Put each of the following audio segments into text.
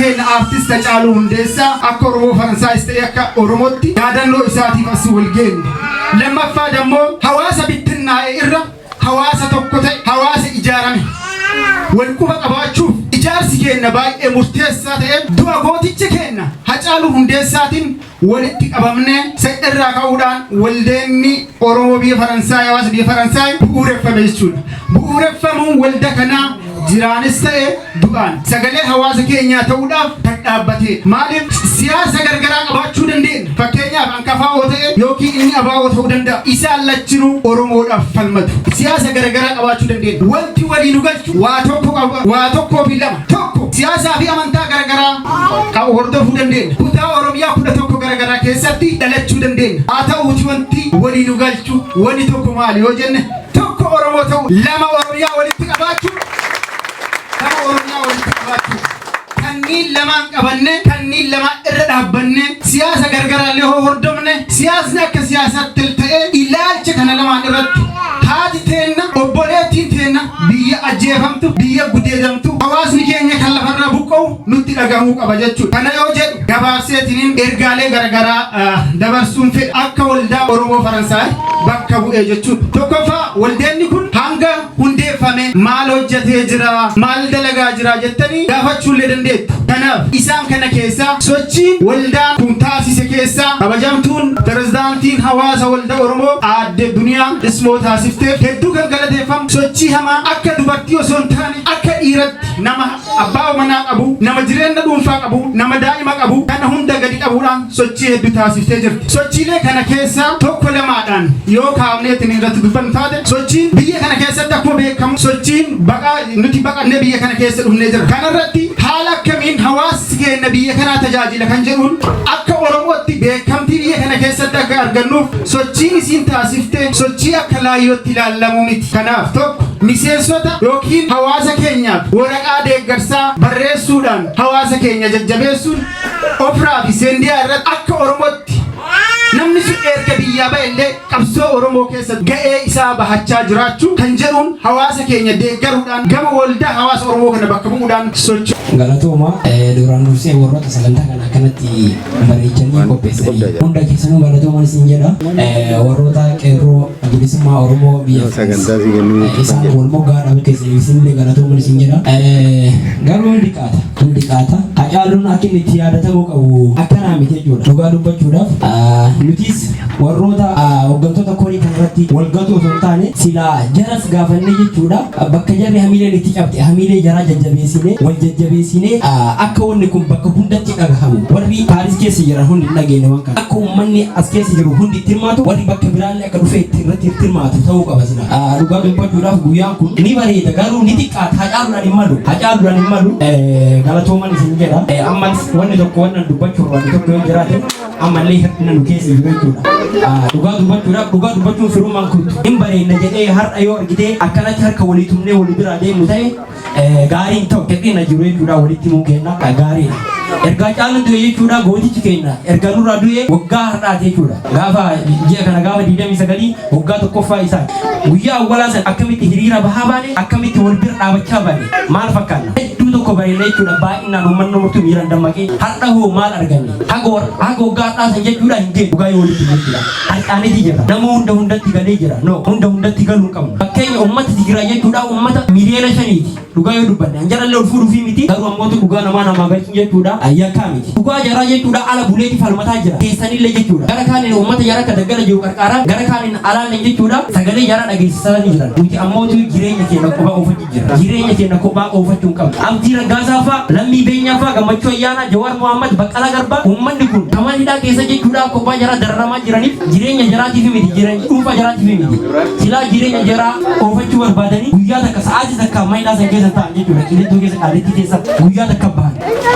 keenya artist Hacaaluu Hundeessaa akka Oromoo Faransaayis ta'e akka Oromootti yaadannoo isaatiif as wal geenye. Lammaffaa dammoo hawaasa bittinnaa'e irra hawaasa tokko ta'e hawaasa ijaarame wal quba qabaachuuf ijaarsi keenya baay'ee murteessaa ta'e du'a gooticha keenya Hacaaluu Hundeessaatiin walitti qabamnee irraa ka'uudhaan waldeenni Oromoo biyya Faransaay hawaasa biyya Faransaay bu'uureffame jechuudha. Bu'uureffamuun walda kanaa jiraanis ta'e du'aan sagalee hawaasa keenyaa ta'uudhaaf kan dhaabbate. Maaliif siyaasa gargaraa qabaachuu dandeenya? Fakkeenyaaf Ankafaa'oo ta'e yookiin inni Abaa'oo ta'uu danda'a. Isaan lachinuu Oromoodhaaf falmatu. Siyaasa gargaraa qabaachuu dandeenya. Wanti walii nu galchu waa tokkoo fi lama. Tokko siyaasaa fi amantaa gargaraa hordofuu dandeenya. Kutaa Oromiyaa 11 gargaraa keessatti dhalachuu dandeenya. Haa ta'uuti wanti walii nu galchu wanni tokko maali yoo jenne tokko Oromoo ta'u lama Oromiyaa walitti qabaachuu. Kanniin lamaan qabanne kanniin lamaan irra dhaabbanne siyaasa gargaraallee hordofne siyaasni akka siyaasaatti ta'e ilaalcha kana lamaan irratti haati teenna obboleettiin teenna biyya ajjeefamtu biyya gudeedamtu hawaasni keenya kan lafarraa buqqa'u nutti dhagahamuu qaba jechuudha. Kana yoo jedhu gabaabseetiniin ergaalee garagaraa dabarsuun fedha akka waldaa Oromoo Faransaay bakka bu'ee jechuudha. Tokkoffaa waldeenni kun hanga hundeeffame maal hojjetee jira maal dalagaa jira jettanii gaafachuullee dandeettu. Kanaaf isaan kana keessaa sochiin waldaan kun taasise keessaa kabajamtuun pirezidaantiin hawaasa waldaa Oromoo aadde Duniyaa Ismoo taasifteef hedduu kan galateeffamu sochii hamaa akka dubartii osoo hin taane akka dhiiratti nama abbaa manaa qabu nama jireenya dhuunfaa qabu nama daa'ima qabu kana hunda gadi qabuudhaan sochii hedduu taasiftee jirti. Sochiilee kana keessaa tokko lamaadhaan yoo kaafneetiin irratti dubbannu taate sochiin biyya kana keessatti akkuma beekamu sochiin nuti baqannee biyya kana keessa dhufnee jira. Kanarratti haala akkamiin hawaasni keenya biyya kanaa tajaajila kan jedhuun akka Oromootti beekamtii biyya kana keessatti akka argannuuf sochiin isiin taasiftee sochii akka laayyootti ilaalamuu miti. Kanaaf tokko miseensota yookiin hawaasa keenyaaf waraqaa deeggarsaa barreessuudhaan hawaasa keenya jajjabeessuun ofirraa fi seendiyaa irratti akka Oromootti namni sun erga biyyaa ba'ellee qabsoo Oromoo keessatti ga'ee isaa bahachaa jiraachuu kan jedhuun hawaasa keenya deeggaruudhaan gama waldaa hawaasa Oromoo kana bakka bu'uudhaan socho'u. Galatooma duraan dursee warroota sagantaa kana akkanatti bareechanii qopheessanii hunda keessanuu galatoomaan isin jedha. Warroota qeerroo bilisummaa Oromoo biyya isaan wal moggaa dhabu keessanii isinillee galatoomaan isin jedha. Garuu hundi qaata. Hacaaluun akka inni itti yaadatamuu qabu akkanaa miti jechuudha. Dhugaa dubbachuudhaaf nutis warroota hooggantoota korii kanarratti walgatu osoo hin taane silaa jaras gaafannee jechuudha. Bakka jarri hamiileen itti cabte hamiilee jaraa jajjabeessinee wal jajjabeessinee akka wanni kun bakka hundatti dhagahamu warri Paaris keessa jiran hundi dhageenne waan kana akka uummanni as keessa jiru hundi itti hirmaatu warri bakka biraallee akka dhufee irratti hirmaatu ta'uu qaba sila. Dhugaa dubbachuudhaaf guyyaan kun ni bareeda garuu ni xiqqaata. Hacaaluudhaan hin malu galatooman isin jedha. Ammas wanni tokko wannan dubbachuu wanni tokko yoo jiraate ammallee hir'ina nu keessa jiru jechuudha. Dhugaa dubbachuun firummaan kun hin bareedna jedhee har'a yoo argitee akkanatti harka walii tumnee walii biraa deemnu ta'e gaariin ta'u hir'ina jiru jechuudha. Walitti himuu kenna gaariidha. Ergaa Hacaaluun du'e jechuudha gootichi keenya erga nurraa du'e waggaa har'aati jechuudha. Gaafa ji'a kana gaafa 29 waggaa tokkoffaa isaa guyyaa awwaalaa sana akkamitti hiriira bahaa baane akkamitti wal bira dhaabachaa baane maal fakkaata hedduu tokko bareedna jechuudha. Baay'inaan uummanni murtuu miiraan dammaqee har'a hoo maal arganne haga waggaa har'aa sana jechuudha hin deemu dhugaa yoo walitti jechuudha. Har'aanitti jira nama hundatti galee jira hundatti galuu qabnu. Fakkeenya uummata Tigiraa jechuudha uummata miliyoona 5ti dhugaa yoo dubbanne anjarallee ol fuudhuu fi miti garuu ammoo dhugaa namaa galchuun jechuudha. Ayyakaa miti dhugaa jaraa jechuudha ala buleeti falmataa jira keessanillee jechuudha. Gara kaaniin uummata jaraa akka daggala jiru qarqaaraan gara kaaniin alaallee jechuudha sagalee jaraa dhageessisaa ni jiran. Nuti ammoo jireenya keenya kophaa oofachuu jira. Jireenya keenya kophaa oofachuu hin qabnu. Abdii Raggaasaa fa'a Lammii Beenyaa fa'a Gammachuu Ayyaanaa Jawaar Mohaammed Baqqalaa Garbaa uummanni kun kamanidhaa keessa jechuudha kophaa jaraa dararamaa jiraniif jireenya jaraatiif miti jireenya dhuunfaa jaraatiif miti. Silaa jireenya jaraa oofachuu barbaadanii guyyaa takka sa'aatii takka maayilaa san keessa ta'an jechuudha. Qilleensoo keessa qaalitti keessa guyyaa takka bahan.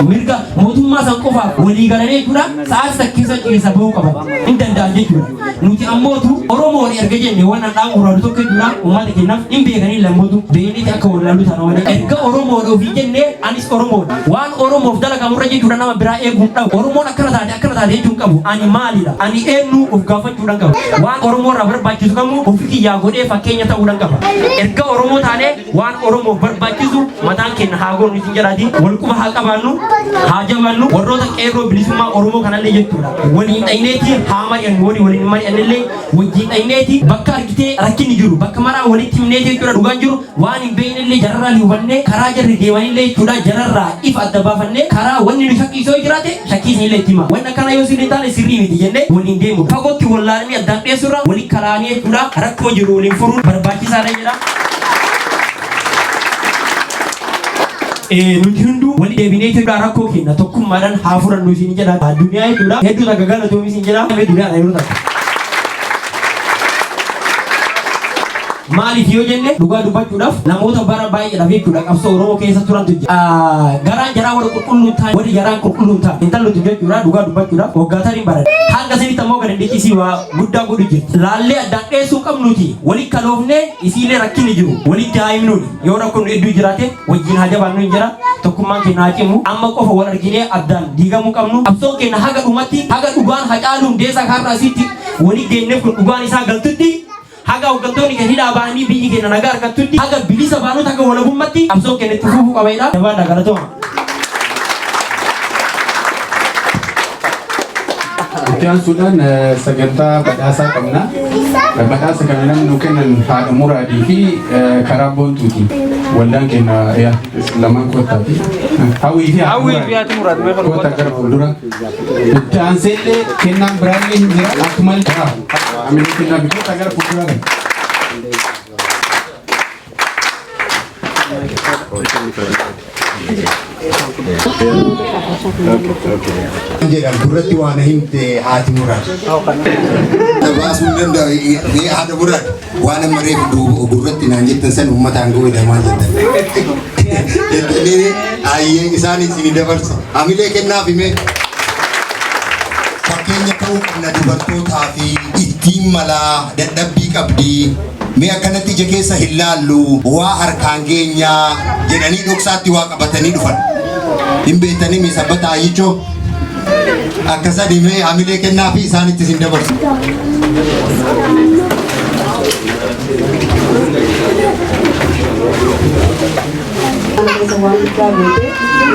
Mirga mootummaa san qofaaf walii galanii jechuudha sa'aatii takka keessa bahuu qaban hin danda'an jechuudha. Nuti ammootu Oromoon erga jenne waan dhaan muraadu tokko jechuudha uummata kennaaf hin beekanii lammootu beekniiti akka walaaluu taana waan erga Oromoon ofii jennee anis Oromoon waan Oromoof dalagamurra jechuudha nama biraa eeguun dhabu Oromoon akkana taate jechuun qabu ani maalidha ani eenyu of gaafachuudhaan qabu waan Oromoo irraa barbaachisu barbaachisu kamuu ofii kiyyaa godhee fakkeenya ta'uudhaan qaba. Erga Oromoo taanee waan Oromoo barbaachisu mataan keenya haa goonu isin jedhaati. Wal quba haa qabaannu, haa jabaannu. Warroota qeerroo bilisummaa Oromoo kanallee jechuudha. Waliin dhayneeti haa mari'annu, waliin mari'annillee wajjin dhayneeti bakka argitee rakkinni jiru bakka maraa walitti himneeti jechuudha. Dhugaan jiru waan hin beeknellee jararraa hubannee karaa jarri deemanillee jechuudha. Jararraa ifa adda baafannee karaa wanni nu shakkiisoo jiraate shakkiisnillee itti hima. Wanni akkana yoo isin taane sirrii miti jennee waliin deemu. Fagootti wallaalanii addaan dhiyeessurra waliin karaanii jechuudha. Rakkoo jiru waliin furuun barbaachisaadha jedha. Nuti hunduu wali deebinee jechuudha rakkoo keenya tokkummaadhaan haa furannu isin jedha. Addunyaa jechuudha hedduu takka galatoomi isin jedha. Duniyaa yeroo takka. Maaliif yoo jenne dhugaa dubbachuudhaaf namoota bara baay'eedhaaf jechuudha qabsoo Oromoo keessa turantu jira. Garaan jaraa wal qulqulluun taa'e wali jaraan qulqulluun taa'e intallutu jechuudha dhugaa dubbachuudhaaf waggaa tarii baran. Hanga sanitti ammoo gadi dhiqisii waa guddaa godhu jirti. Laallee addaan dheessuu qabnuti wali kaloofnee isiilee rakkinni jiru walitti haa himnuuni. Yoo rakkoon hedduu jiraate wajjin haa jabaannu hin jira. Tokkummaan keenya haa cimu amma qofa wal arginee addaan diigamuu qabnu. Qabsoon keenya haga dhumatti haga dhugaan hacaaluun deessaa kaarraa asitti wali geenneef kun dhugaan isaa galtutti. Haga hooggantoonni keenya dhaabanii biyyi keenya nagaa argattutti haga bilisa baanota haga walabummaatti qabsoon keenya itti fufuu qabeedha. Jabaadha galatooma. Itti aansuudhaan sagantaa badhaasaa qabna. Badhaasa kana namni nu kennan haadha muraadii fi karaa boontuuti. Waldaan keenya lamaan kootaati. Hawwii fi haati muraad koota gara fuuldura. Itti aanseellee kennaan biraallee hin jira. Akkuma Amin kennaa bikoota gara fuuldura gala. Jedhan duratti waan himte haati muraad. Baasuun danda'u mee haadha muraad waan amma reefu gurratti naan jettan san uummataan gooyidha maal jettan. Jettanii ayyee isaanii isin dabarsa. Amilee kennaaf himee. Fakkeenya ta'uu qabna dubartootaa fi ittiin malaa dadhabbii qabdi. Mee akkanatti ija keessa hin laallu waa harkaan geenyaa jedhanii dhoksaatti waa qabatanii dhufan. Hin beektanii mee sabbata ayyichoo akkasa dhimee hamilee kennaa fi isaanitti isin dabarsu.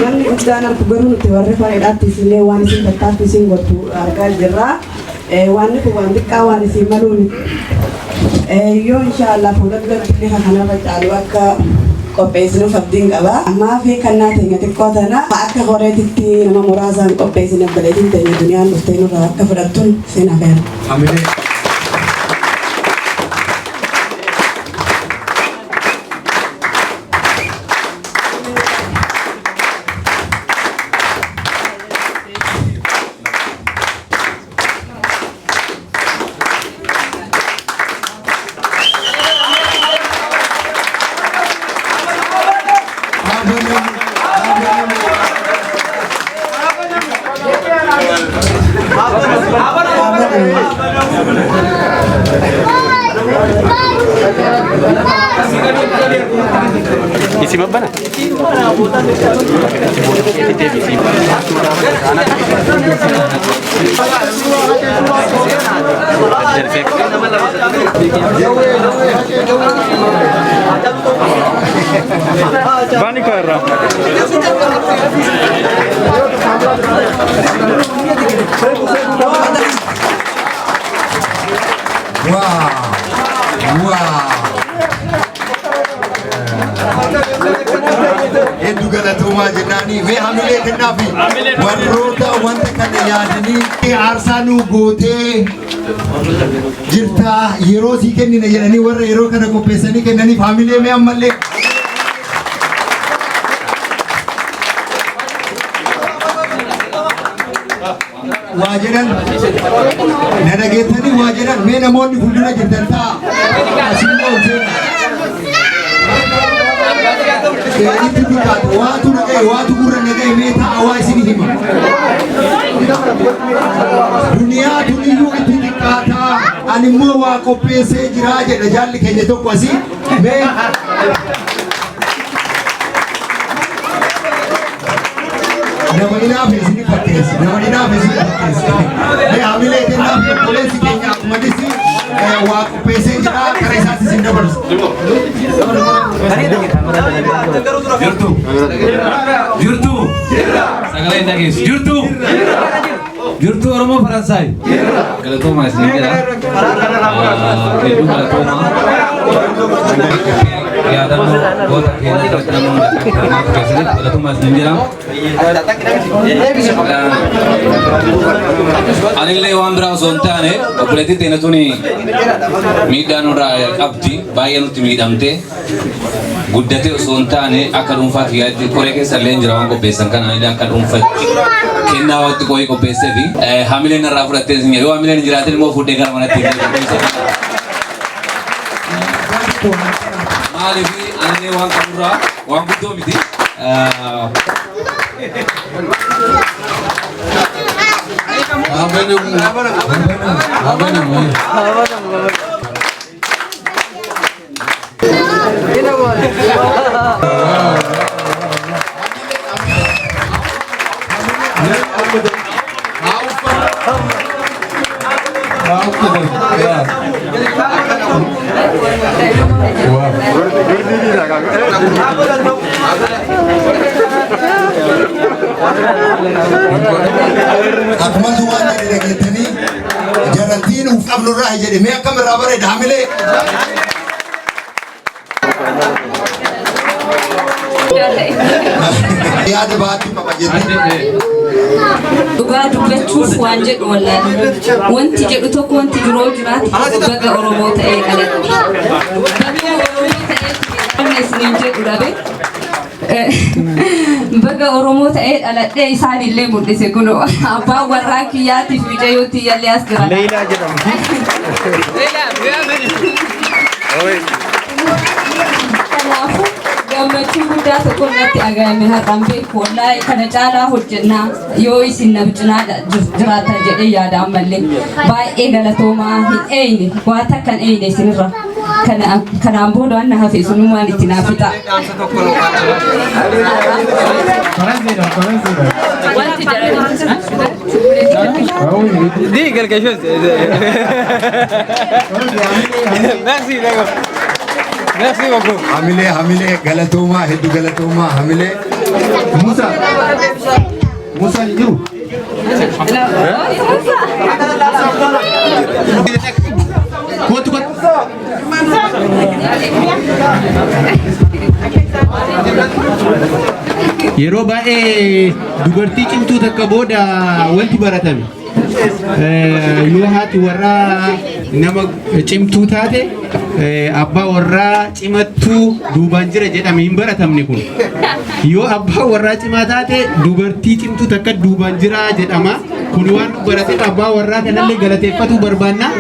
Namni guddaan argu garuu nuti warri faayidhaatti isinlee waan isin tattaaffi isin godhu argaa jirra. Waan kun waan xiqqaa waan isin maluun yoo inshaallah fuuldura kanarra caalu akka qopheessinuuf abdiin qaba. Ammaa fi kannaa teenya xiqqoo tana akka horeetitti nama muraasaan qopheessine baleetiin teenya duniyaan dhuftee nurraa akka fudhattuun seen afeera. Isi mabbana? Bani karra. Wow. Hedduu galatoomaa jennaanii mee hamilee kennaafi warroota wanta kana yaadanii aarsaa nuu gootee jirta yeroo sii kennina jedhanii warra yeroo kana qopheessanii kennaniif hamilee mee ammallee waa jedhan na dhageettanii waa jedhan mee namoonni fuuldura jirtan ta'a asiin ol seena. Itti dikkaatu waatu nagay waatu gurra nagay meeta awaa isin hima. Duniyaa tuniyyuu itti dikkaata ani immoo waa qopheessee jiraa jedha jaalli keenya tokko asii mee nama inaaf isin fakkeessi mee hamilee kennaaf qopheessi keenya akkuma dhisi waa qopheessee jira kara isaatti isin dabarsu. Jirtuu sagalee dhageessu jirtuu Oromoo Faransaay galatoomaa isin jedha hedduu galatoomaa yaadannoo goota keenya irratti namoonni akka hirmaatu keessatti galatoomaa isin jedha anillee waan biraa osoo hin taane obboleettii teenya tuni miidhaa nurraa qabdi baay'ee nutti miidhamte guddatee osoo hin taane akka dhuunfaatti yaaddi koree keessa illee jira waan qopheessan kana illee akka dhuunfaatti kennaa watti qo'ee qopheessee fi hamileen irraa fudhattee isin yoo hamileen jiraatin immoo fuudhee gara manatti maaliif anillee waan qaburraa waan guddoo miti Akkuma waan jedhe dhageettanii jarantiin uf qabnurraa jedhe mee akkam irraa bareeda hamilee. Yaada baatti qaba jettee. Dhugaa dubbachuuf waan jedhu wallaahi wanti jedhu tokko wanti biroo jiraatu baga Oromoo ta'ee qaladhe. Baga Oromoo ta'ee isiniin jedhu dhabe. Baga Oromoo ta'ee dhaladhee isaanillee mul'ise kun abbaan warraa kiyyaatiif mijayyootti yallee as jira. Leelaa jedhamu. Kanaafuu gammachuu guddaa tokko irratti agahame har'aan beeku wallaahi kana caalaa hojjennaa yoo isin na cinaa jiraatan jedhee yaada ammallee baay'ee galatoomaa hin eeyne waa takka hin eeyne isinirra kanaan booda waan na hafe sunumaan itti naaf fixa. Dis quelque chose. Merci, d'accord. Merci beaucoup. Hamilee galatoomaa hedduu galatoomaa hamilee. Musa ni jiru. Kootu yeroo baay'ee dubartii cimtuu takka booda wanti baratame yoo haati warraa nama cimtuu taate abbaa warraa cimattuu duubaan jira jedhame hin baratamne kun yoo abbaa warraa cimaa taate dubartii cimtuu takka duubaan jira jedhama kun waan barateef abbaa warraa kanallee galateeffatu barbaanna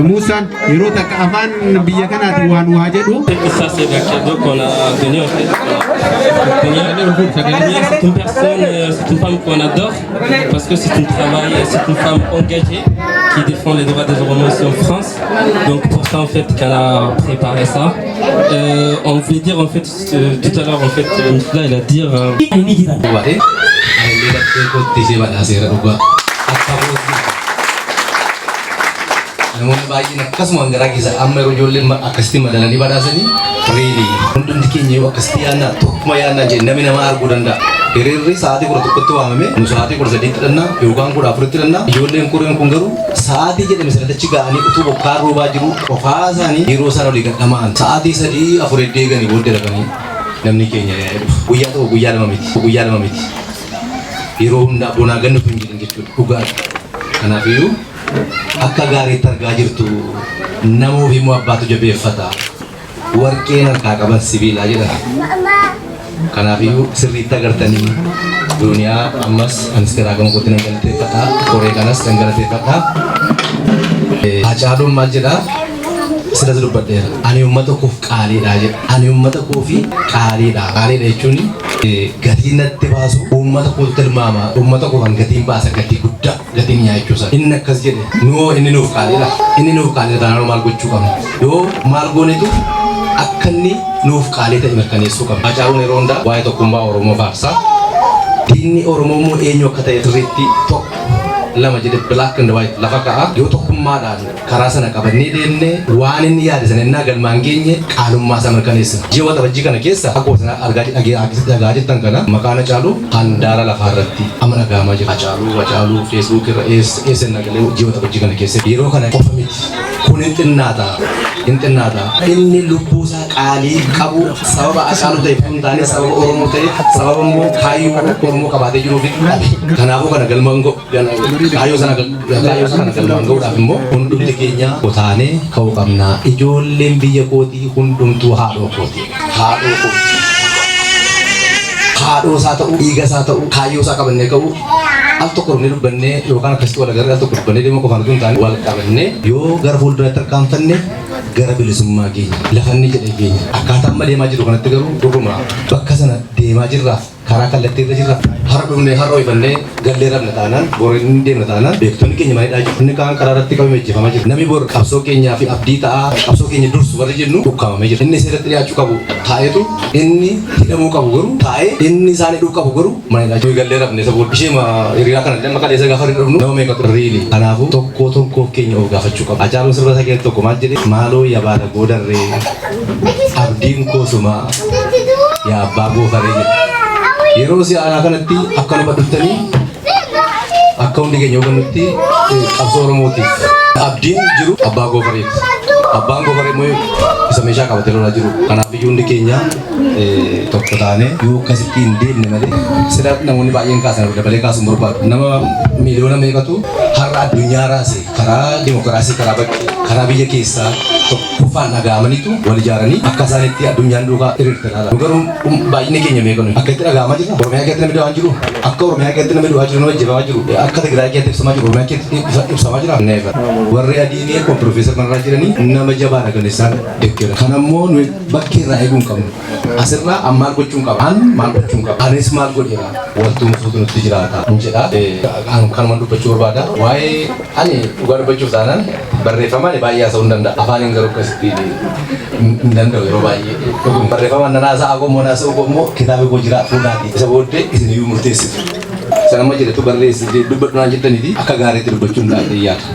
Musaan yeroo takka afaan biyya kanaati waan waa jedhu. Ça c'est la cadeau qu'on a donné en fait. C'est une personne, c'est une femme qu'on adore parce que c'est une femme engagée qui défend les droits des Oromo ici en France. Donc pour ça en fait qu'elle a préparé ça. On voulait dire en fait tout à l'heure en fait là il a dit namoonni baay'een akkasuma garaagisa amma yeroo ijoolleen akkasitti madalanii badhaasanii reeli hundumti keenya yoo akkasitti yaadna tokkuma yaadna jee namni nama arguu danda'a. Hiriirri sa'aatii 11tti waamame nu sa'aatii 13tti hidhanna yookaan 14tti hidhanna ijoolleen koreen kun garuu sa'aatii jedhame sanatti ga'anii utuu bokkaan roobaa jiru qofaa isaanii yeroo sana olii gadhamaan sa'aatii 3-4 deeganii booddee dhaqanii namni keenya guyyaa tokko guyyaa lama miti yeroo hundaa bonaa gannu kun jedhan jechuudha dhugaadha. Kanaafiyyuu akka gaariitti argaa jirtu namuuf immoo abbaatu jabeeffata warqeen harkaa qaban sibiilaa jedhama. Kanaafiyyuu sirriitti agartanii duniyaa ammas anis garaa gama kootti nan galateeffadha koree kanas nan galateeffadha. Hacaaluun maal jedhaa silas dubbadheera ani uummata koof qaaliidha jedha ani uummata koofi qaaliidha jechuun gatiin natti baasu uummata kootu tilmaama uummata koofan gatiin baasa gatii guddaa gatiin nyaachuusa inni akkas jedhe inni nuuf qaaliidha taanaan maal gochuu qabna yoo maal goonetu akka inni nuuf qaalii ta'e mirkaneessuu qabna. Hacaaluun yeroo hundaa waa'ee tokkummaa Oromoo faarsaa diinni Oromoo immoo eenyu akka ta'e sirriitti tokko lama jedhe black and white lafa ka'a yoo tokkummaadhaan karaa sana qabannee deemnee waan inni yaade sana innaa galmaan geenye qaalummaa isaa mirkaneessa. Ji'a waxabajjii kana keessa akkuma sana argaa jettan kana maqaan Hacaaluu handaara lafaa irratti amma dhaga'amaa jira. Hacaaluu Facebook irra eessa nagalee ji'a waxabajjii kana keessa yeroo kana qofa miti. Kun hin xinnaata. Inni lubbuu isaa qaalii qabu sababa Hacaaluu ta'eef hin taane sababa Oromoo ta'eef sababa immoo kaayyoo Oromoo qabaatee jiruuf dhabe. Kanaafuu kana galmaan kaayyoo sana galmaan ga'uudhaaf immoo hundumti keenya kotaanee ka'uu qabna. Ijoolleen biyya kootii hundumtuu haadhoo kooti. Haadhoo isaa ta'u, dhiiga isaa ta'u, kaayyoo isaa qabannee ka'u. Al tokko ni dubbannee yookaan akkasitti wal agarree al tokko dubbannee deemuu qofaan osoo hin taane wal qabannee yoo gara fuulduratti tarkaanfanne gara bilisummaa keenya lafanni jedhee keenya akkaataa amma deemaa jiru kanatti garuu dhuguma bakka sana deemaa jirra karaa kallattii irra jirra har'a dhumnee har'a oofannee gallee rabna taanaan booriin deemna taanaan beektonni keenya maalidhaa jiru inni kaan karaa irratti qabamee ejjefamaa jira namni bor qabsoo keenyaa fi abdii ta'aa qabsoo keenya dursu warri jennu dhukkaamamee jira inni seeratti dhiyaachuu qabu taa'eetu inni hidhamuu qabu garuu taa'ee inni isaan hidhuu qabu garuu maalidhaa jiru gallee rabne isa booda ishee hiriyaa kana illee maqaa isa gaafa dhufnu nama meeqatu riili kanaafuu tokkoo keenya of gaafachuu qabu Hacaaluun sirba isaa keessatti tokko maal jedhe maaloo yabaadha goodarree abdiin koosuma yaa abbaa goofaree jedhe yeroo si'aanaa kanatti akka nu badhuttanii akka hundi keenya hubannutti qabsoo Oromootiif abdiin jiru abbaa goofareeti. Abbaan goofaree immoo isa meeshaa qabatee lolaa jiru. Kanaaf iyyuu hundi keenya tokko taane yoo akkasitti hin deemne malee sida namoonni baay'een kaasan dabalee kaasuun barbaadu. Nama miiliyoona meeqatu har'a addunyaa raase karaa dimokiraasii karaa biyya keessaa tokkoffaan dhaga'amanitu wal ijaaranii akka isaanitti addunyaan duukaa hiriirte laala. Garuu baay'inni keenya meeqanu akka itti dhaga'amaa jirra. Oromiyaa keessatti namni du'aa jiru akka Oromiyaa keessatti namni du'aa jiru nama ejjefamaa jiru akka Tigraay keessatti ibsamaa jiru Oromiyaa keessatti ibsamaa jira. Warri adiinii akkuma Piroofeesar Mararaa jedhanii nama jabaadha kan isaan deeggaran. Kanammoo nuyi bakkee irraa eeguu hin qabnu. Asirraa maal gochuun qaba? Maal gochuun qaba? Anis maal godheera? Waltumsuutu nutti jiraata. Jedha. Kanuma dubbachuu barbaada. Waa'ee ani dhugaa dubbachuuf taanaan barreeffamaan baay'ee haasa'uu hin danda'a. Afaaniin garuu akkasitti hin danda'u yeroo baay'ee. Barreeffamaan nan haasa'aa qomoo haasa'uu qomoo kitaaba koo jira fuudhaati. Isa booddee isin iyyuu murteessitu. Sanamma jedhetu barreessi dubbadhu naan jettaniiti akka gaariitti dubbachuun danda'e yaada.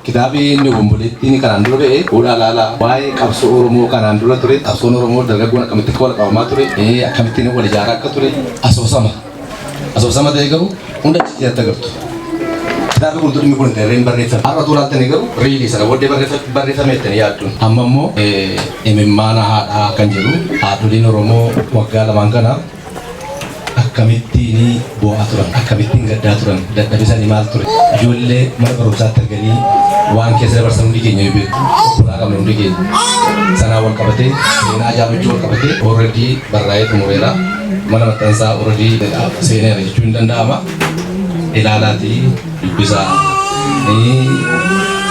Kitaabni inni obomboleettiin kanaan dura ba'e fuudhaa laalaa waa'ee qabsoo Oromoo kanaan dura ture qabsoon Oromoo dargaggoon akkamitti wal qabamaa ture akkamittiin wal ijaaraa akka ture asoosama ta'e garuu hunda achitti agartu. Kitaabni kun dhimmi kun irreen barreeffame har'a tuulaattanii garuu riilii sana booddee barreeffame jettanii yaadduun amma immoo imimmaana haadhaa kan jedhu haadholiin Oromoo waggaa lamaan kana akkamittiin boo'aa turan akkamittiin gaddaa turan dadhabisanii maal ture ijoollee mana barumsaatti arganii waan keessa dabarsan hundi keenya yoo beeku bu'aa qabne hundi keenya sanaa wal qabatee seenaa ajaa'ibachuu wal qabatee already barraa'ee xumureera mana maxxansaa already seeneera jechuun hin danda'ama ilaalaatii dubbisaa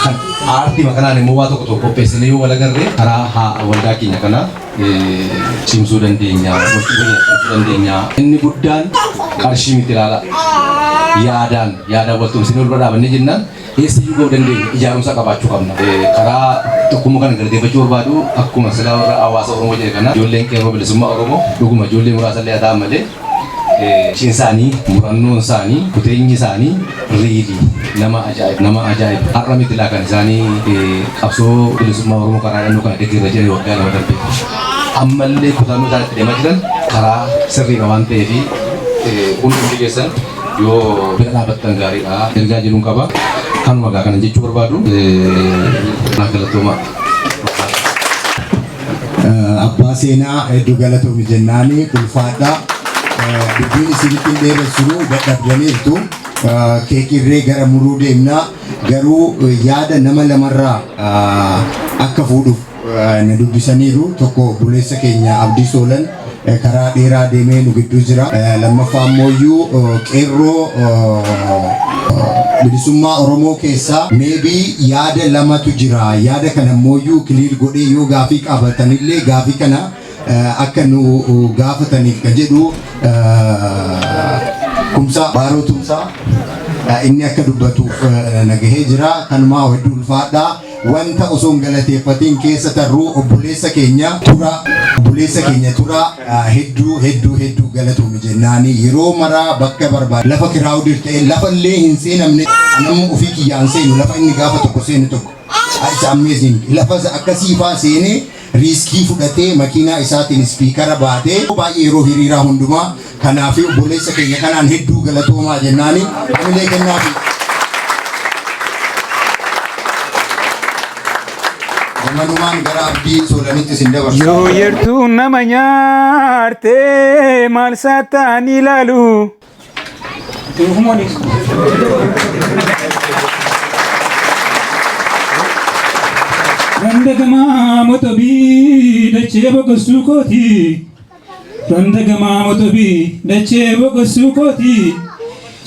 kan aartii makanaan immoo waa tokko qopheessinee yoo wal agarree karaa waldaa keenya kana cimsuu dandeenya inni guddaan qarshii miti ilaala yaadaan waltumsinee wal dhaabanne jennaan eessayyuu ga'uu dandeenya ijaarumsa qabaachuu qabna karaa tokkummaa kana galateeffachuu barbaadu akkuma silaa warra hawaasa Oromoo jedhe kana ijoolleen qeerroo bilisummaa Oromoo dhuguma ijoollee muraasa illee haa ta'an malee isaanii murannoon isaanii kuteenyi isaanii riilii nama ajaa'iba har'a miti laa kan isaanii qabsoo bilisummaa Oromoo karaa dhannoo kana deeggarra jedhanii waggaa lama darbe ammallee kutannoo isaan itti deemaa jiran karaa sirriidha waan ta'eef hundi keessan yoo bira dhaabbattan gaariidha ergaa jedhuun qaba kanuma gaa kana jechuu barbaadu galatooma. Abbaa seenaa hedduu galatoomi jennaani ulfaadhaa. Dubbiin isinitti dheeressuu dadhabdaniirtu keekirree gara muruu deemnaa garuu yaada nama lamarraa akka fuudhuuf na dubbisaniiru tokko buleessa keenya Abdii Soolan karaa dheeraa deemee nu gidduu jira lammaffaa ammoo qeerroo bilisummaa Oromoo keessaa maybe yaada lamatu jira yaada kana ammoo kiliir godhee yoo gaafii qabatanillee gaafii kana akka nu gaafataniif kan jedhu kumsaa baaroo tumsaa inni akka dubbatuuf nagahee jira kanumaa hedduu ulfaadhaa wanta osoo hin galateeffatiin keessa tarruu obboleessa keenya tura hedduu galatoomii jennaani yeroo maraa bakka barbaade lafa kiraawudir ta'e lafa illee hin seenamne namni ofii kiyyaan seenu lafa inni gaafa tokko seenu tokko it's amazing lafa akkasii faa seenee riiskii fudhatee makiinaa isaatiin spiikara baatee baay'ee yeroo hiriiraa hundumaa kanaaf obboleessa keenya kanaan hedduu galatoomaa jennaani amilee kennaafi. Manumaan gara abdii soolanitti sin dabarsa. Yoo yertuu nama nyaartee maal saataan ilaalu. Randagamaa motobii dachee boqossuu kooti. Randagamaa motobii dachee boqossuu kooti.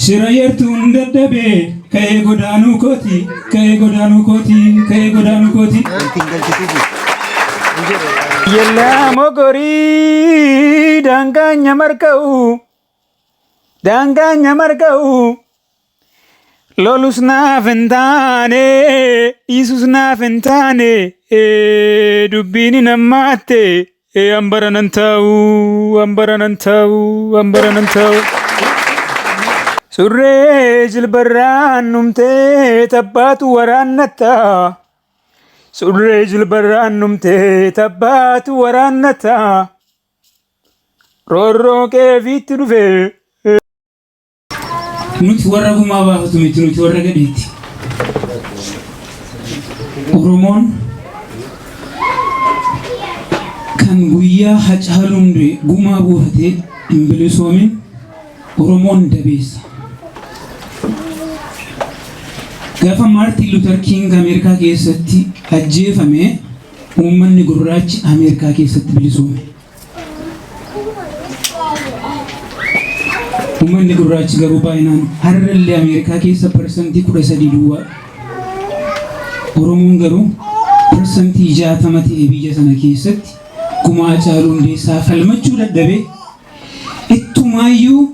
Shira yertuun dadhabee ka'ee godaanuu kooti. Ka'ee godaanuu kooti. Ka'ee godaanuu kooti. Yellaa mogorii daangaanya marka'u. Daangaanya marka'u. Lolus naaf hin taane, dhiisus naaf hin taane, dubbiin hin hammaatte, hambara nan taa'u, hambara nan taa'u, hambara nan taa'u. Surree jilbarraan numtee tabbaatu waraannata. Surree jilbarraan numtee tabbaatu waraannata. Roorroo keefiitti dhufee. Nuti warra gumaa baafatu miti nuti warra gadheetti. Oromoon kan guyyaa Hacaaluun gumaa buufatee hin bilisoomin Oromoon dabeessa. Gaafa Maartin Luther King Ameerikaa keessatti ajjeefame uummanni gurraachi Ameerikaa keessatti bilisoome. Uummanni gurraachi garuu baay'inaan har'allee Ameerikaa keessa parsantii 13 duwwaa. Oromoon garuu parsantii 60 ta'e biyya sana keessatti gumaa Hacaaluu Hundeessaa falmachuu dadhabee ittumaayyuu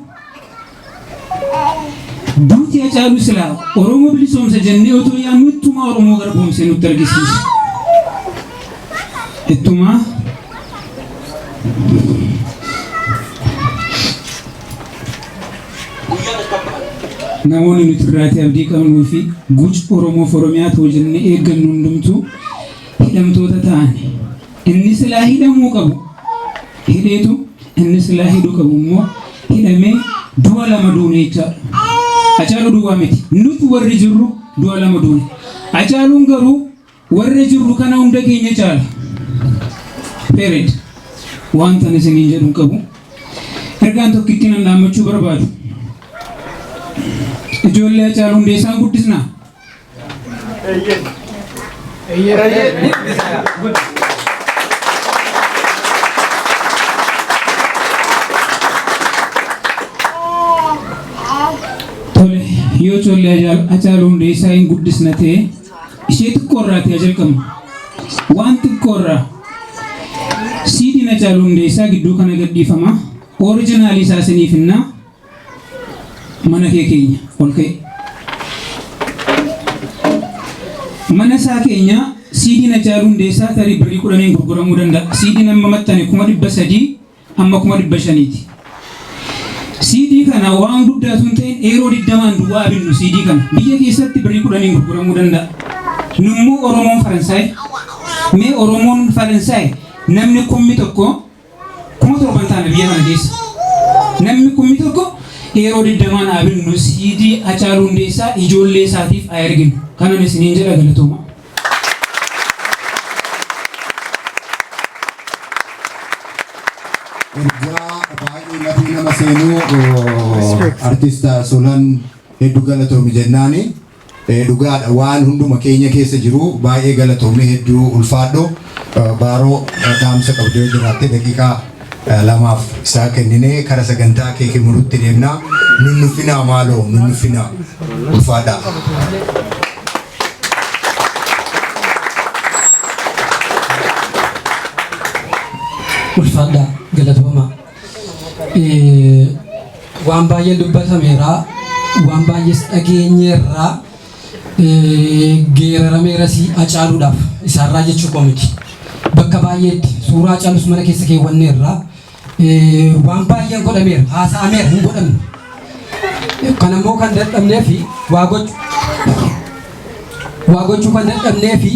duuti Hacaaluu silaa Oromoo bilisoomsa jennee otoo yaannu ittumaa Oromoo garboomsee nutti argisiisa. Ittumaa namoonni nuti irraati abdii qabnuu fi guc Oromoof Oromiyaa ta'uu jennee eeggannu hundumtuu hidhamtoota ta'an. Inni silaa hidhamuu qabu hidheetu inni silaa hidhuu qabu immoo hidhamee du'a lama duune jechaadha. Hacaaluu duwwaa miti nuti warri jirru du'a lama duune. Hacaaluun garuu warri jirru kana hunda keenya caala. Period. Wanta isiniin jedhu qabu. Ergaan tokkitti nan dhaammachuu barbaadu. Ijoollee Hacaaluu Hundeessaa guddisnaa. Tole yoo ijoollee Hacaaluu Hundeessaa hin guddisna ta'e ishee xiqqoorraa ta'e jalqabna. Waan xiqqoorraa siidiin Hacaaluu Hundeessaa gidduu kana gadhiifama. Orijinaalii isaa isiniif hinnaa. Mana kee keenya ol ka'e. Mana isaa keenya siidiin Hacaaluu Hundeessaa tarii birrii 10 gurguramuu danda'a. Siidiin amma maxxane 300 amma 500ti. Siidii kana waan guddaatu hin ta'in yeroo 20 duwwaa binnu siidii kana biyya keessatti birrii 10 gurguramuu danda'a. Nummoo Oromoon Faransaay mee Oromoon Faransaay namni 1,000 7,000 taana biyya kana keessa. Namni 1,000 yeroo 20 naa binnu siidii Hacaaluu Hundeessaa ijoollee isaatiif haa erginu. Kanan isiniin jedha galatooma. Ergaa baay'ee lafii nama seenuu artista Solan hedduu galatoomi jennaani. Dhugaadha waan hunduma keenya keessa jiru baay'ee galatoomi hedduu ulfaadho. Baaroo dhaamsa qabdee jiraatte daqiiqaa lamaaf isaa kennine kara sagantaa kee kennuutti deemna. Nunnufinaa maaloo nunnufinaa ulfaadha. Ulfaadha galatooma. Waan baay'ee dubbatameera waan baay'ees dhageenyeerra geerarameerasi acaaluudhaaf isaarraa jechuu komiti. Bakka baay'eetti suuraa caalus mana keessa keewwanneerraa waan baay'een godhameera haasa'ameera hin godhamne. Kan ammoo kan dadhabnee fi waa gochuu kan dadhabnee fi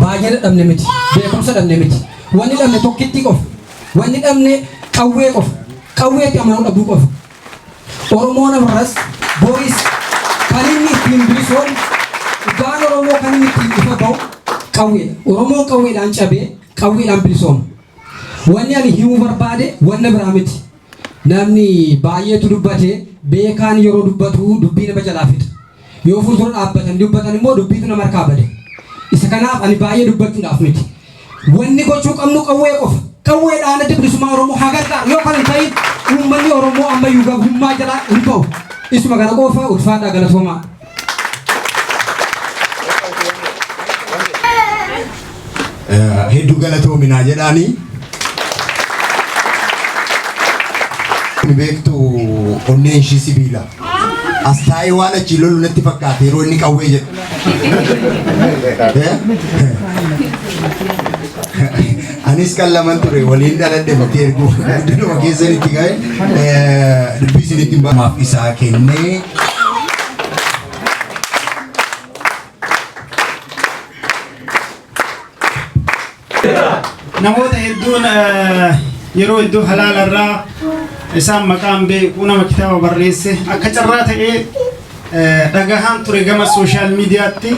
baay'ee dadhabne miti beekumsa dhabne miti. Wanni dhabne tokkitti qofa. Wanni dhabne qawwee qofa. Qawweetti amanuu dhabuu qofa. Oromoon amarras Boris kan inni ittiin bilisoon Gaan Oromoo kan inni ittiin ifa bahu qawweedha. Oromoon qawweedhaan cabee qawweedhaan bilisooma. Wanni ani himuu barbaade wanna biraa miti. Namni baay'eetu dubbatee beekaan yeroo dubbatu dubbii nama jalaa fida. Yoo fuuldura dhaabbatan dubbatan immoo dubbiitu nama harkaa bade. Isa kanaaf ani baay'ee dubbachuudhaaf miti. Wanni gochuu qabnu qawwee qofa. Qawweedhaan adda bilisummaa Oromoo haa gargaaru. Yoo kan hin ta'in uummanni Oromoo ammayyuu gabummaa jalaa hin bahu. Isuma kana qofa ulfaadhaa galatoomaa. Hedduu galatoominaa jedhaanii beektu onneen ishii sibiila. As taa'ee waan achi lolu natti fakkaate yeroo inni qawwee jedhu. Anis kan laman ture waliin dhaladhe bakkee erguu guddinuma keessanitti ga'e dubbii isinitti maaf isaa kennee namoota hedduun yeroo iddoo halaalarraa isaan maqaan beeku nama kitaaba barreesse akka carraa ta'ee dhagahaan ture gama sooshaal miidiyaatti.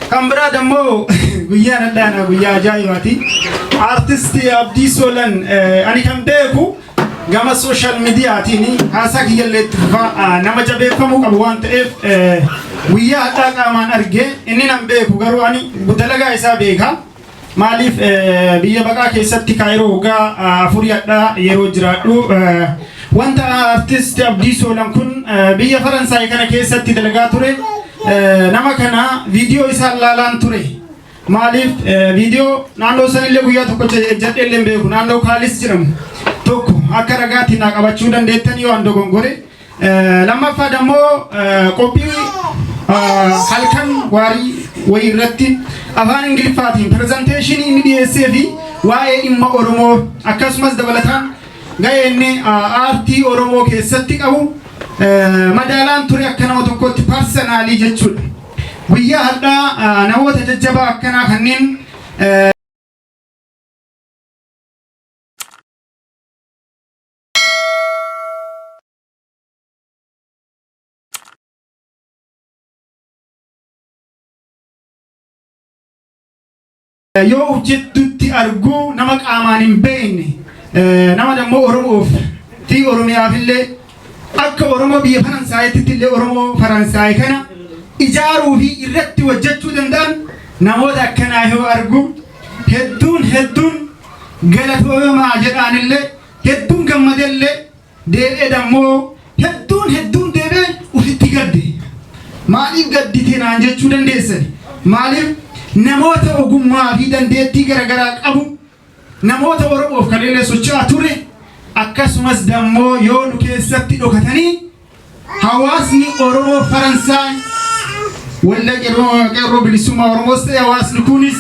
Kan biraa dammoo guyyaan addaana guyyaa ajaa'ibaati. Artistii Abdii Solan ani kan beeku gama sooshaal miidiyaatiin haasaa kiyyallee itti fufaa nama jabeeffamuu qabu waan ta'eef guyyaa addaa qaamaan argee inni nan beeku garuu ani dalagaa isaa beeka. Maaliif biyya baqaa keessatti Kaayiroo waggaa afurii addaa yeroo jiraadhu wanta artistii Abdii Solan kun biyya Faransaay kana keessatti dalagaa ture. Nama kana viidiyoo isaa laalaan ture. Maaliif viidiyoo naannoo sanillee guyyaa tokko jedheellee beeku naannoo Kaalis jedhamu tokko akka ragaatti naa qabachuu dandeettan yoo an dogongore. Lammaffaa dammoo qophii halkan waarii wayii irratti afaan Ingiliffaatiin pirezenteeshinii inni dhiyeessee fi waa'ee dhimma Oromoo akkasumas dabalataan ga'ee inni aartii Oromoo keessatti qabu madaalaan ture akka nama tokkotti parsanaalii jechuudha. Guyyaa hadhaa namoota jajjabaa akkanaa kanneen yoo hojjettutti arguu nama qaamaan hin beekne nama dammoo Oromoof fi Oromiyaafillee akka Oromoo biyya Faransaayittitti illee Oromoo Faransaay kana ijaaruu fi irratti hojjechuu danda'an namoota akkanaa yoo argu hedduun galatoomaa jedhaanillee hedduun gammadellee deebi'ee dammoo hedduun deebi'ee ufitti gadde. Maaliif gaddite naan jechuu dandeessan? Maaliif namoota ogummaa fi dandeettii garaagaraa qabu namoota Oromoof kanneen socho'aa ture akkasumas dammoo yoo nu keessatti dhokatanii hawaasni Oromoo Faransaay walla qeerroo bilisummaa Oromoos ta'e hawaasni kunis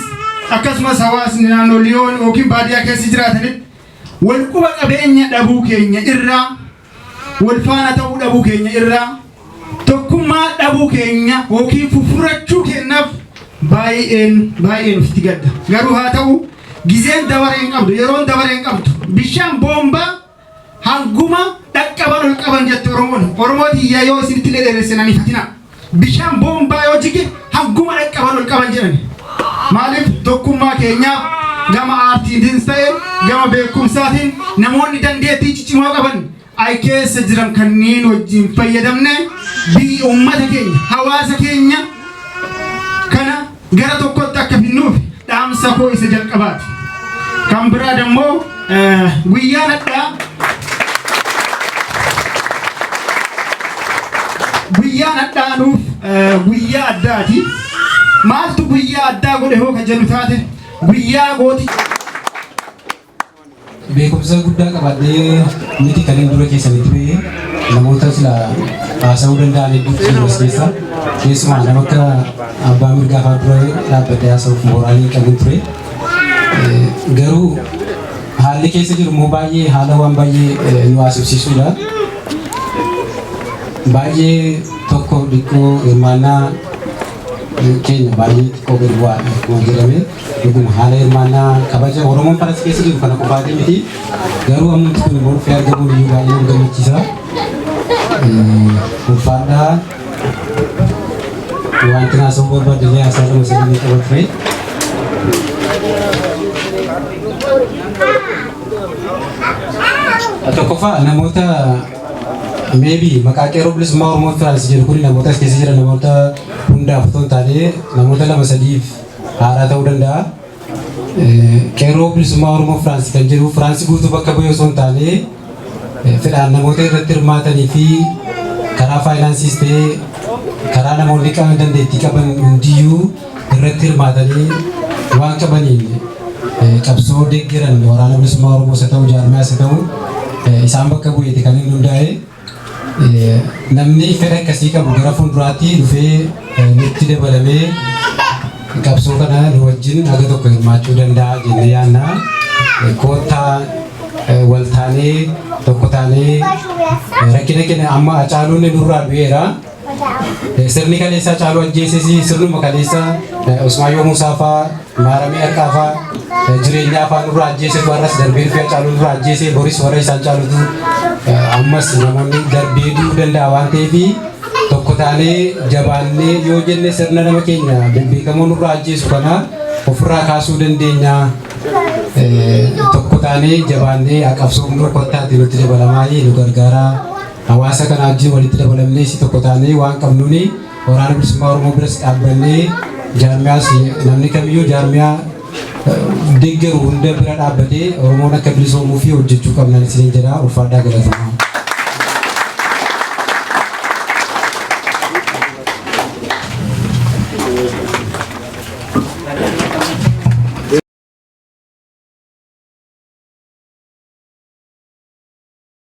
akkasumas hawaasni naannoo Liyoon yookiin baadiyyaa keessa jiraatanitti wal quba qabeenya dhabuu keenya irraa wal faana ta'uu dhabuu keenya irraa tokkummaa dhabuu keenya yookiin fufurachuu kennaaf baay'een ufitti gadda. Garuu haa ta'u gizeen dabareen qabdu yeroon dabareen qabdu bishaan boombaa hanguma dhaqqaban ol qaban jette Oromooti yaa yoo isinitti dheeressan ani fatina bishaan boombaa yoo jige hanguma dhaqqaban ol qaban jedhani. Maaliif tokkummaa keenyaaf gama aartiitiin ta'e gama beekumsaatiin namoonni dandeettii ciccimoo qaban ay keessa jiran kanneen wajjin fayyadamne biyya uummata keenya hawaasa keenya kana gara tokkotti akka finnuuf dhaamsa koo isa jalqabaati. Kan biraa dammoo guyyaan addaa guyyaan addaanuuf guyyaa addaati. Maaltu guyyaa addaa godhe hoo kan jennu taate guyyaa gooti. Beekumsa guddaa qabadhee miti kan dura keessanitti ba'ee namoota sila haasa'uu danda'an hedduutu jiru as keessa. Keessumaa nama akka abbaa mirgaa fa'aa dura dhaabbatee haasa'uuf mooraalii qabu ture. Garuu haalli keessa jiru immoo baay'ee haala waan baay'ee nu haasofsiisudha. Baay'ee tokko dhiqqoo hirmaannaa keenya baay'ee xiqqoo gadi bu'aa akkuma jedhame dhuguma haala hirmaannaa kabaja Oromoon faras keessa jiru kana qofaatii miti. Garuu ammatti kun immoo dhufee argamuun iyyuu baay'ee nu gammachiisa. Ulfaadhaa wanti naasoo barbaadanii haasaa lama sadii qaba ture. Tokkoffaa namoota maybe maqaa qeerroo bilisummaa Oromoo Firaansi jedhu kun namoota as keessa jiran namoota hundaaf otoo hin taane namoota lama sadiif haaraa ta'uu danda'a. Qeerroo bilisummaa Oromoo Firaansi kan jedhu Firaansi guutuu bakka bu'ee osoo hin taane fedhaan namoota irratti hirmaatanii fi karaa faayinaansiis ta'ee karaa namoonni qaban dandeettii qaban hundiyyuu irratti hirmaatanii waan qabaniin qabsoo deeggaran waraana bilisummaa Oromoo isa ta'u jaarmiyaa isa ta'u isaan bakka bu'eeti kan inni hundaa'e. Namni fedha akkasii qabu gara fuulduraatti dhufee nutti dabalamee qabsoo kana nu wajjin haga tokko hirmaachuu danda'a jennee yaadna. Koottaa wal taanee tokko taanee rakkina keenya amma Hacaaluun nurraa du'eera. Sirni kaleessaa Hacaaluu ajjeeses sirnuma kaleessa Usmaayyoo Muusaa fa'aa Maaramee Harqaa fa'aa jireenyaa fa'aa nurraa ajjeeses warras darbee dhufee Hacaaluu nurraa ajjeese Boris warra isaan caalutu ammas namoonni darbee du'uu danda'a waan ta'eef tokko taanee jabaannee yoo jenne sirna nama keenya beekamoo nurraa ajjeesu kana ofirraa kaasuu dandeenya. Tokko taanee jabaannee qabsoomnuu kottaatti nutti dabalamaa nu gargaaraa. Hawaasa kana wajjin walitti dabalamnee si tokko taanee waan qabnuuni waraana bilisummaa Oromoo biras dhaabbannee jaarmiyaas namni kamiyyuu jaarmiyaa deeggaru hunda bira dhaabbatee Oromoon akka bilisoomuu fi hojjechuu qabnan isiniin jedha. Ulfaadhaa galatamaa.